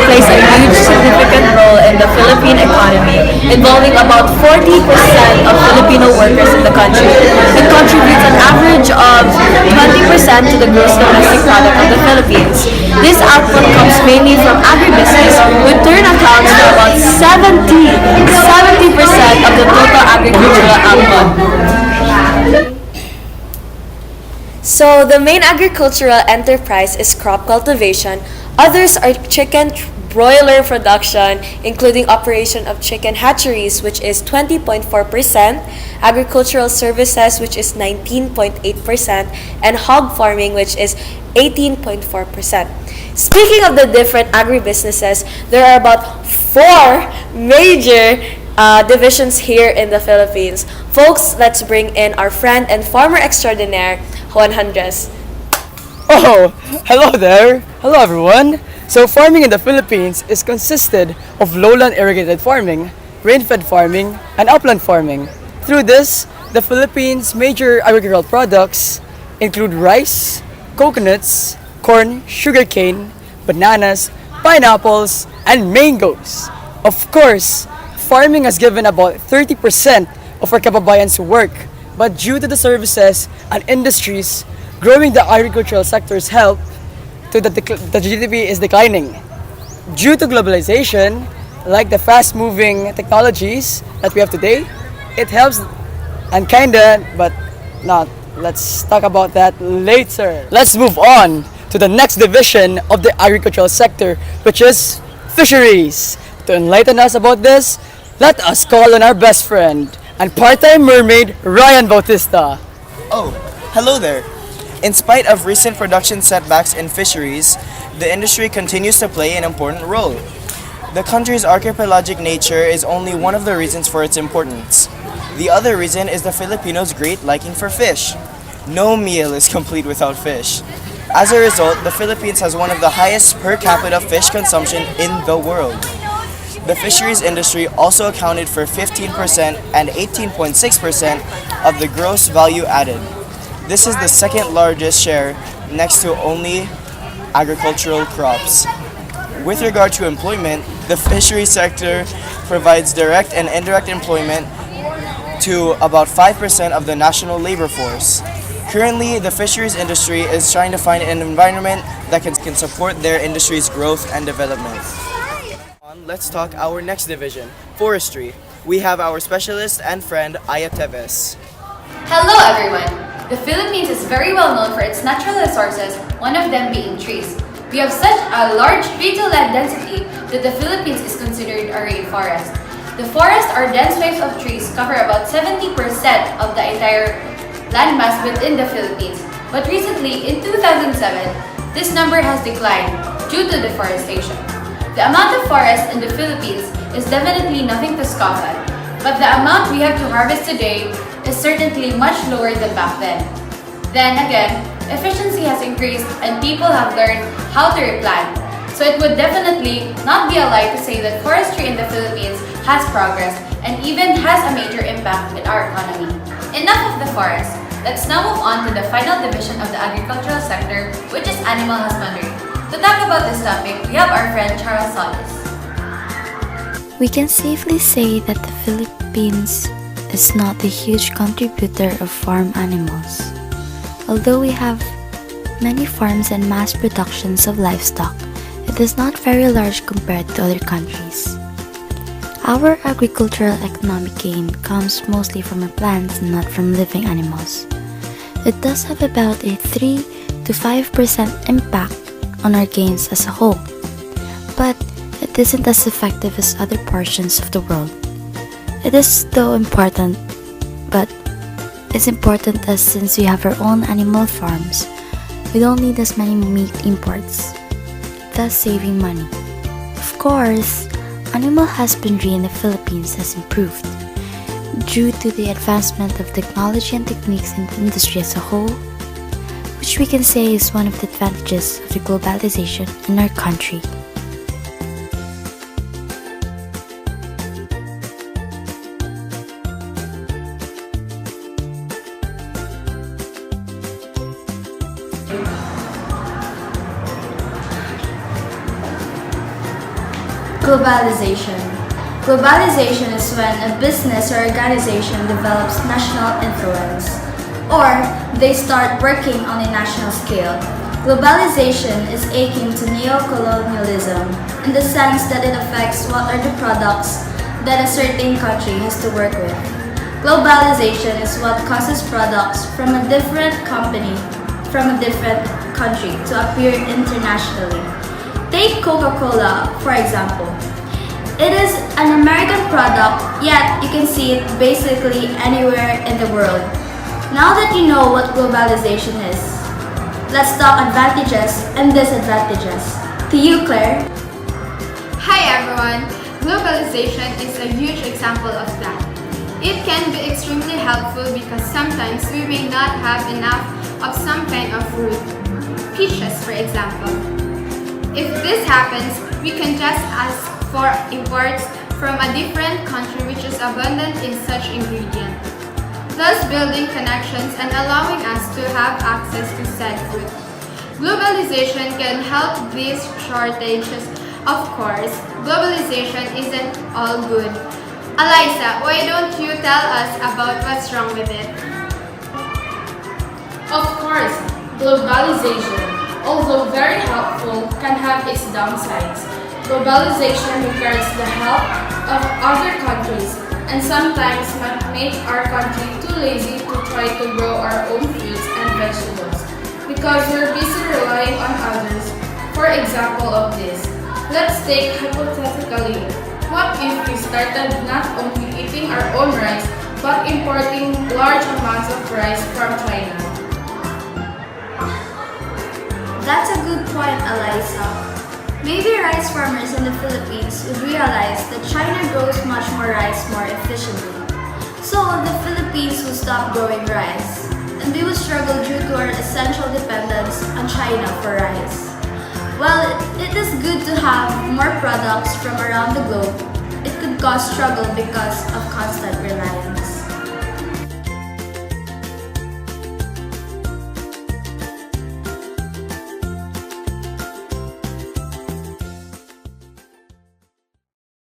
plays a huge significant role in the Philippine economy, involving about 40% of Filipino workers in the country. It contributes an average of 20% to the gross domestic product of the Philippines. This output comes mainly from agribusiness, which turn accounts for about 70% of the total agricultural output. So the main agricultural enterprise is crop cultivation. Others are chicken broiler production, including operation of chicken hatcheries, which is 20.4%, agricultural services, which is 19.8%, and hog farming, which is 18.4%. Speaking of the different agribusinesses, there are about four major divisions here in the Philippines. Folks, let's bring in our friend and farmer extraordinaire, Juan Andres. Oh, hello there. Hello everyone. So farming in the Philippines is consisted of lowland irrigated farming, rain-fed farming, and upland farming. Through this, the Philippines' major agricultural products include rice, coconuts, corn, sugarcane, bananas, pineapples, and mangoes. Of course, farming has given about 30% of our kababayans work, but due to the services and industries growing, the agricultural sector's help to the GDP is declining. Due to globalization, like the fast-moving technologies that we have today, it helps and kinda, but not. Let's talk about that later. Let's move on to the next division of the agricultural sector, which is fisheries. To enlighten us about this, let us call on our best friend and part-time mermaid, Ryan Bautista. Oh, hello there. In spite of recent production setbacks in fisheries, the industry continues to play an important role. The country's archipelagic nature is only one of the reasons for its importance. The other reason is the Filipinos' great liking for fish. No meal is complete without fish. As a result, the Philippines has one of the highest per capita fish consumption in the world. The fisheries industry also accounted for 15% and 18.6% of the gross value added. This is the second largest share, next to only agricultural crops. With regard to employment, the fisheries sector provides direct and indirect employment to about 5% of the national labor force. Currently, the fisheries industry is trying to find an environment that can support their industry's growth and development. Let's talk our next division, forestry. We have our specialist and friend, Aya Teves. Hello everyone! The Philippines is very well known for its natural resources, one of them being trees. We have such a large tree-to-land density that the Philippines is considered a rainforest. The forests or dense waves of trees cover about 70% of the entire landmass within the Philippines. But recently, in 2007, this number has declined due to deforestation. The amount of forest in the Philippines is definitely nothing to scoff at, but the amount we have to harvest today is certainly much lower than back then. Then again, efficiency has increased and people have learned how to replant. So it would definitely not be a lie to say that forestry in the Philippines has progressed and even has a major impact in our economy. Enough of the forest. Let's now move on to the final division of the agricultural sector, which is animal husbandry. To talk about this topic, we have our friend Charles Solis. We can safely say that the Philippines is not a huge contributor of farm animals. Although we have many farms and mass productions of livestock, it is not very large compared to other countries. Our agricultural economic gain comes mostly from our plants and not from living animals. It does have about a 3 to 5% impact on our gains as a whole, but it isn't as effective as other portions of the world. It is though important, but it's important as since we have our own animal farms, we don't need as many meat imports, thus saving money. Of course, animal husbandry in the Philippines has improved due to the advancement of technology and techniques in the industry as a whole, which we can say is one of the advantages of the globalization in our country. Globalization. Globalization is when a business or organization develops national influence, or they start working on a national scale. Globalization is akin to neocolonialism in the sense that it affects what are the products that a certain country has to work with. Globalization is what causes products from a different company, from a different country to appear internationally. Take Coca-Cola, for example. It is an American product, yet you can see it basically anywhere in the world. Now that you know what globalization is, let's talk advantages and disadvantages. To you, Claire. Hi everyone! Globalization is a huge example of that. It can be extremely helpful because sometimes we may not have enough of some kind of fruit, peaches for example. If this happens, we can just ask for imports from a different country which is abundant in such ingredient, thus building connections and allowing us to have access to said fruit. Globalization can help these shortages. Of course, globalization isn't all good. Eliza, why don't you tell us about what's wrong with it? Of course, globalization, although very helpful, can have its downsides. Globalization requires the help of other countries and sometimes might make our country too lazy to try to grow our own fruits and vegetables because we're busy relying on others. For example of this, let's take hypothetically, what if we started not only eating our own rice but importing large amounts of rice from China? That's a good point, Eliza. Maybe rice farmers in the Philippines would realize that China grows much more rice more efficiently. So the Philippines will stop growing rice, and we will struggle due to our essential dependence on China for rice. While it is good to have more products from around the globe, it could cause struggle because of constant reliance.